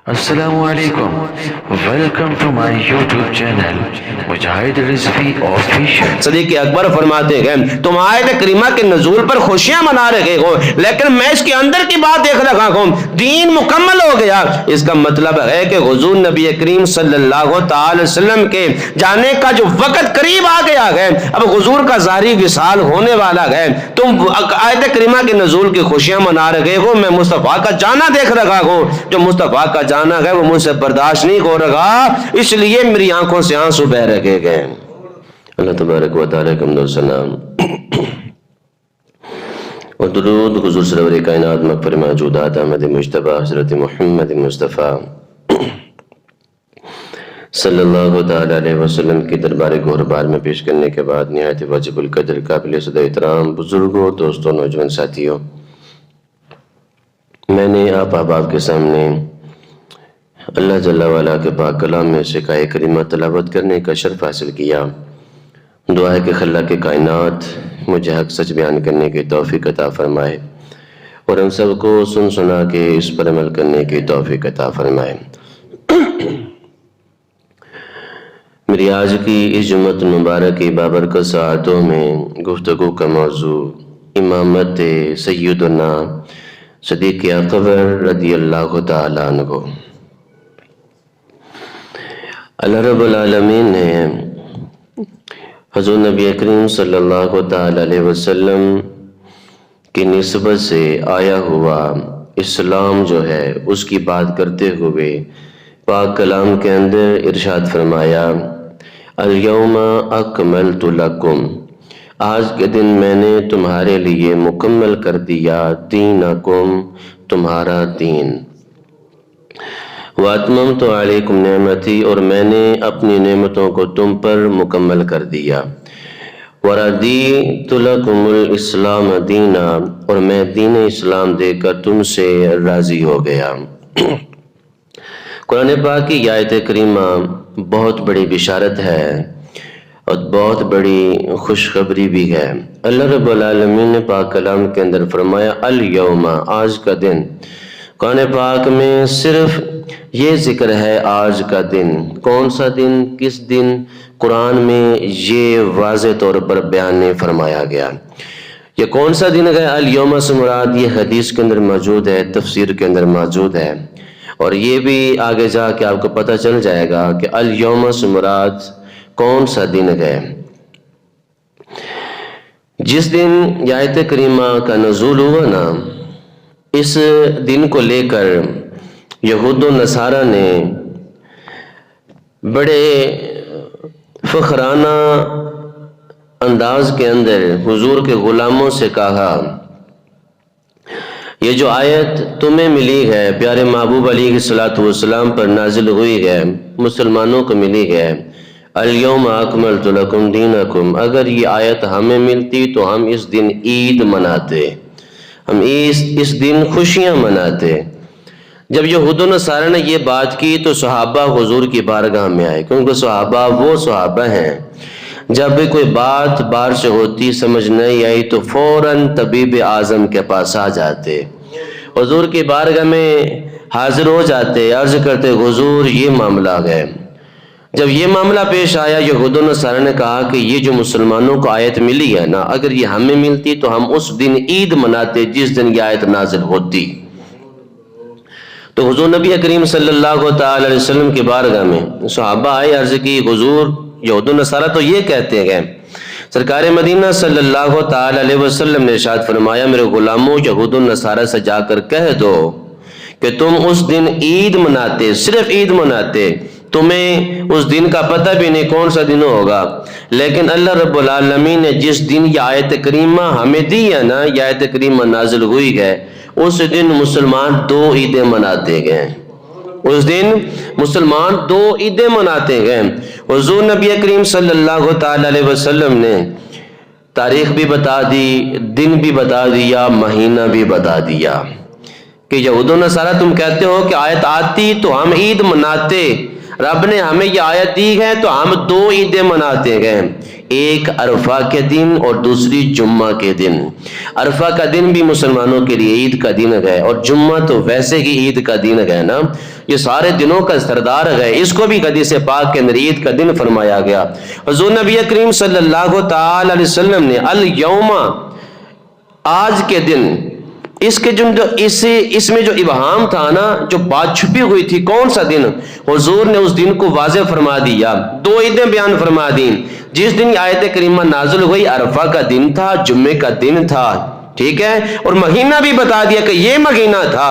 السلام علیکم، welcome to my YouTube channel Mujahid Rizvi official. صدیق اکبر فرماتے ہیں تم آیت کریمہ کے نزول پر خوشیاں منا رہے ہو، لیکن میں اس کے اندر کی بات دیکھ رہا ہوں، دین مکمل ہو گیا۔ اس کا مطلب ہے کہ حضور نبی کریم صلی اللہ تعالی وسلم کے جانے کا جو وقت قریب آ گیا ہے، اب حضور کا ظاہری وصال ہونے والا ہے، تم آیت کریمہ کے نزول کی خوشیاں منا رہے ہو، میں مصطفیٰ کا جانا دیکھ رہا ہوں، جو مصطفیٰ کا جانا ہے وہ مجھ سے برداشت نہیں ہو رہا، اس لیے میری آنکھوں سے آنسو بہ رہے گئے۔ اللہ تبارک و تعالیٰ کا حمد و ثنا اور درود حضور سرور کائنات مغفر موجودات احمد مجتبی حضرت محمد مصطفیٰ صلی اللہ تعالیٰ علیہ وسلم کی دربار گہربار میں پیش کرنے کے بعد نہایت واجب القدر قابل صد احترام بزرگوں، دوستوں، نوجوان ساتھیوں، میں نے آپ احباب کے سامنے اللہ جل وعلا کے پاک کلام میں سے آیت کریمہ تلاوت کرنے کا شرف حاصل کیا۔ دعا ہے کہ خالق کائنات مجھے حق سچ بیان کرنے کی توفیق عطا فرمائے اور ہم سب کو سن سنا کے اس پر عمل کرنے کی توفیق عطا فرمائے۔ میری آج کی اس جمعۃ المبارک کی بابرکت ساعتوں میں گفتگو کا موضوع امامت سیدنا صدیق اکبر رضی اللہ تعالیٰ عنہ۔ اللہ رب العالمین نے حضور نبی کریم صلی اللہ تعالیٰ علیہ وسلم کی نسبت سے آیا ہوا اسلام جو ہے اس کی بات کرتے ہوئے پاک کلام کے اندر ارشاد فرمایا، الیوم اکملت لکم، آج کے دن میں نے تمہارے لیے مکمل کر دیا دینکم، تمہارا دین، وَأَتْمَمْتُ عَلَيْكُمْ نِعْمَتِي، اور میں نے اپنی نعمتوں کو تم پر مکمل کر دیا، وَرَضِيتُ لَكُمُ الْإِسْلَامَ دِينًا، اور میں دین اسلام دے کر تم سے راضی ہو گیا۔ قرآن پاک کی یہ آیت کریمہ بہت بڑی بشارت ہے اور بہت بڑی خوشخبری بھی ہے۔ اللہ رب العالمین نے پاک کلام کے اندر فرمایا الیوم، آج کا دن۔ قرآن پاک میں صرف یہ ذکر ہے آج کا دن، کون سا دن، کس دن، قرآن میں یہ واضح طور پر بیان نہیں فرمایا گیا۔ یہ کون سا دن ہے الیوم سے مراد یہ حدیث کے اندر موجود ہے، تفسیر کے اندر موجود ہے، اور یہ بھی آگے جا کے آپ کو پتہ چل جائے گا کہ الیوم سے مراد کون سا دن ہے۔ جس دن یہ آیت کریمہ کا نزول ہوا نا، اس دن کو لے کر یہود و نصارہ نے بڑے فخرانہ انداز کے اندر حضور کے غلاموں سے کہا، یہ جو آیت تمہیں ملی ہے، پیارے محبوب علیہ السلام پر نازل ہوئی ہے، مسلمانوں کو ملی ہے، الیوم اکملت لکم دینکم، اگر یہ آیت ہمیں ملتی تو ہم اس دن عید مناتے، ہم اس دن خوشیاں مناتے۔ جب یہود و نصارہ نے یہ بات کی تو صحابہ حضور کی بارگاہ میں آئے، کیونکہ صحابہ وہ صحابہ ہیں جب بھی کوئی بات بار سے ہوتی سمجھ نہیں آئی تو فوراً طبیب اعظم کے پاس آ جاتے، حضور کی بارگاہ میں حاضر ہو جاتے، عرض کرتے حضور یہ معاملہ ہے۔ جب یہ معاملہ پیش آیا، یہود و نصارہ نے کہا کہ یہ جو مسلمانوں کو آیت ملی ہے نا، اگر یہ ہمیں ملتی تو ہم اس دن عید مناتے جس دن یہ آیت نازل ہوتی۔ تو حضور نبی کریم صلی اللہ تعالی علیہ وسلم کی بارگاہ میں صحابہ آئے، عرض کی حضور یہود و نصارہ تو یہ کہتے ہیں۔ سرکار مدینہ صلی اللہ تعالی علیہ وسلم نے ارشاد فرمایا، میرے غلاموں یہود و نصارہ سے جا کر کہہ دو کہ تم اس دن عید مناتے، صرف عید مناتے، تمہیں اس دن کا پتہ بھی نہیں کون سا دن ہوگا، لیکن اللہ رب العالمین نے جس دن یہ آیت کریمہ ہمیں دی ہے نا، یہ آیت کریمہ نازل ہوئی ہے، اس دن مسلمان 2 عیدیں مناتے گئے، اس دن مسلمان 2 عیدیں مناتے گئے۔ حضور نبی کریم صلی اللہ تعالی علیہ وسلم نے تاریخ بھی بتا دی، دن بھی بتا دیا، مہینہ بھی بتا دیا کہ یہود و نصارہ تم کہتے ہو کہ آیت آتی تو ہم عید مناتے، رب نے ہمیں یہ آیت دی ہے تو ہم 2 عیدیں مناتے ہیں، ایک عرفہ کے دن اور دوسری جمعہ کے دن۔ عرفہ کا دن بھی مسلمانوں کے لیے عید کا دن ہے، اور جمعہ تو ویسے ہی عید کا دن ہے نا، یہ سارے دنوں کا سردار ہے، اس کو بھی حدیث پاک کے اندر عید کا دن فرمایا گیا۔ حضور نبی کریم صلی اللہ تعالی علیہ وسلم نے الیوم، آج کے دن، اس میں جو ابہام تھا نا، جو بات چھپی ہوئی تھی، کون سا دن؟ حضور نے اس دن کو واضح فرما دیا، 2 عیدیں بیان فرما دی۔ جس دن آیت کریمہ نازل ہوئی عرفہ کا دن تھا، جمعے کا دن تھا، ٹھیک ہے، اور مہینہ بھی بتا دیا کہ یہ مہینہ تھا۔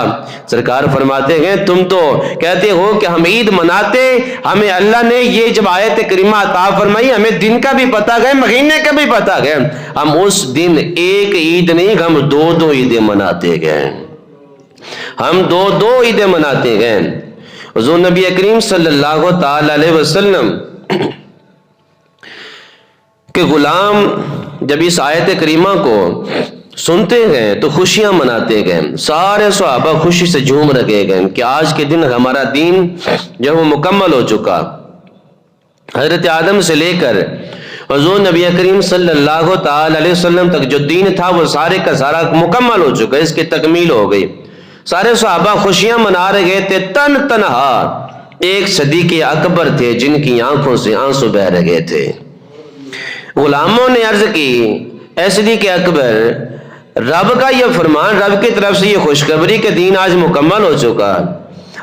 سرکار فرماتے ہیں تم تو کہتے ہو کہ ہم عید مناتے، ہمیں اللہ نے یہ جب آیت کریمہ عطا فرمائی، ہمیں دن کا بھی پتہ گئے، مہینے کا بھی پتہ گئے، ہم اس دن ایک عید نہیں، ہم 2 عیدیں مناتے گئے، ہم 2 عیدیں مناتے گئے۔ حضور نبی کریم صلی اللہ تعالی علیہ وسلم کہ غلام جب اس آیت کریمہ کو سنتے گئے تو خوشیاں مناتے گئے، سارے صحابہ خوشی سے جھوم رہے گئے کہ آج کے دن ہمارا دین جو وہ مکمل ہو چکا۔ حضرت آدم سے لے کر حضور نبی کریم صلی اللہ تعالی علیہ وسلم تک جو دین تھا وہ سارے کا سارا مکمل ہو چکا، اس کی تکمیل ہو گئی۔ سارے صحابہ خوشیاں منا رہے تھے، تنہا ایک صدیق اکبر تھے جن کی آنکھوں سے آنسو بہہ رہے تھے۔ غلاموں نے عرض کی، اے صدیق اکبر، رب کا یہ فرمان، رب کی طرف سے یہ خوشخبری کہ دین آج مکمل ہو چکا،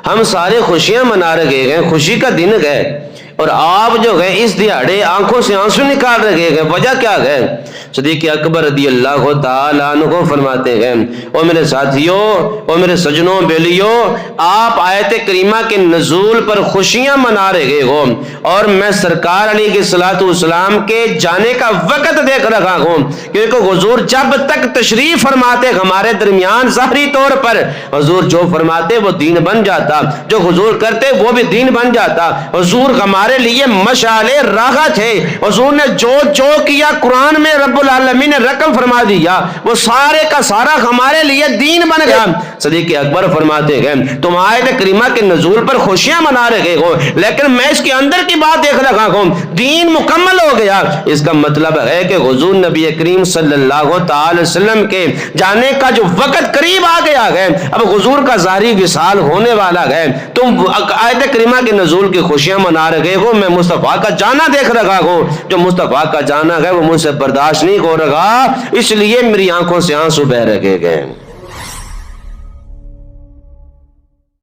ہم سارے خوشیاں منا رہے ہیں، خوشی کا دن ہے، اور آپ جو ہے اس دیہاڑے آنکھوں سے آنسو نکال رہے ہیں، وجہ کیا ہے؟ صدیق اکبر رضی اللہ تعالی عنہ فرماتے ہیں، او میرے ساتھیوں، او میرے سجنوں بیلیوں، آپ آیت کریمہ کے نزول پر خوشیاں منا رہے ہو، اور میں سرکار علیہ السلام کے جانے کا وقت دیکھ رہا ہوں، کیونکہ حضور جب تک تشریف فرماتے ہمارے درمیان ظاہری طور پر حضور جو فرماتے وہ دین بن جاتا، جو حضور کرتے وہ بھی دین بن جاتا۔ حضور ہمارے لیے مشعل راہ تھے، حضور نے جو کیا قرآن میں رب العالمین نے رقم فرما دیا، وہ سارے کا سارا ہمارے لیے دین بن گیا۔ صدیق اکبر فرماتے ہیں تم آیت کریمہ کے نزول پر خوشیاں منا رہے ہو، لیکن میں اس کے اندر کی بات دیکھ رہا ہوں، دین مکمل ہو گیا۔ اس کا مطلب ہے کہ حضور نبی کریم صلی اللہ تعالی وسلم کے جانے کا جو وقت قریب آ گیا ہے، اب حضور کا ظاہری وصال ہونے والا ہے، تم آیت کریمہ کے نزول کی خوشیاں منا رہے ہو، میں مصطفیٰ کا جانا دیکھ رہا ہوں، جو مصطفیٰ کا جانا ہے وہ مجھ سے برداشت نہیں ہو رہا، اس لیے میری آنکھوں سے آنسو بہ رہے گئے۔